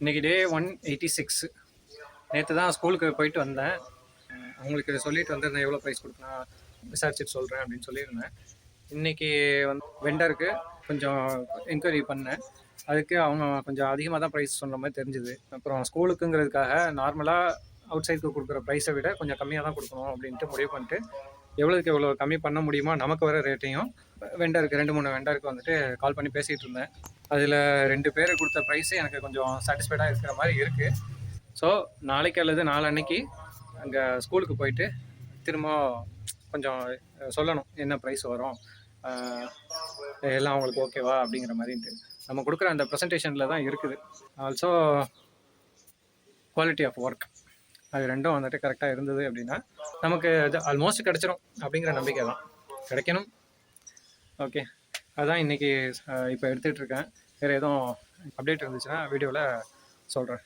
இன்றைக்கி டே 186. நேற்று தான் ஸ்கூலுக்கு போயிட்டு வந்தேன். அவங்களுக்கு சொல்லிட்டு வந்திருந்தேன் எவ்வளோ ப்ரைஸ் கொடுக்கலாம் விசாரிச்சுட்டு சொல்கிறேன் அப்படின்னு சொல்லியிருந்தேன். இன்றைக்கி வந்து வெண்டருக்கு கொஞ்சம் என்கொயரி பண்ணேன். அதுக்கு அவங்க கொஞ்சம் அதிகமாக தான் ப்ரைஸ் சொன்ன மாதிரி தெரிஞ்சுது. அப்புறம் ஸ்கூலுக்குங்கிறதுக்காக நார்மலாக அவுட் சைடுக்கு கொடுக்குற ப்ரைஸை விட கொஞ்சம் கம்மியாக தான் கொடுக்கணும் அப்படின்ட்டு முடிவு பண்ணிட்டு எவ்வளோக்கு எவ்வளோ கம்மி பண்ண முடியுமோ நமக்கு வர ரேட்டையும் வெண்டருக்கு 2-3 வெண்டருக்கு வந்துட்டு கால் பண்ணி பேசிகிட்டு இருந்தேன். அதில் 2 பேர் கொடுத்த ப்ரைஸு எனக்கு கொஞ்சம் சாட்டிஸ்ஃபைடாக இருக்கிற மாதிரி இருக்குது. ஸோ நாளைக்கு அல்லது நாளன்னைக்கு அங்கே ஸ்கூலுக்கு போயிட்டு திரும்ப கொஞ்சம் சொல்லணும் என்ன ப்ரைஸ் வரும், எல்லாம் அவங்களுக்கு ஓகேவா அப்படிங்கிற மாதிரின்ட்டு. நம்ம கொடுக்குற அந்த ப்ரெசன்டேஷனில் தான் இருக்குது. ஆல்சோ குவாலிட்டி ஆஃப் ஒர்க், அது ரெண்டும் வந்துட்டு கரெக்டாக இருந்தது அப்படின்னா நமக்கு அது ஆல்மோஸ்ட் கிடச்சிரும் அப்படிங்கிற நம்பிக்கை தான். கிடைக்கணும். ஓகே, அதுதான் இன்றைக்கி இப்போ எடுத்துகிட்ருக்கேன். வேறு எதுவும் அப்டேட் இருந்துச்சுன்னா வீடியோவில் சொல்கிறேன்.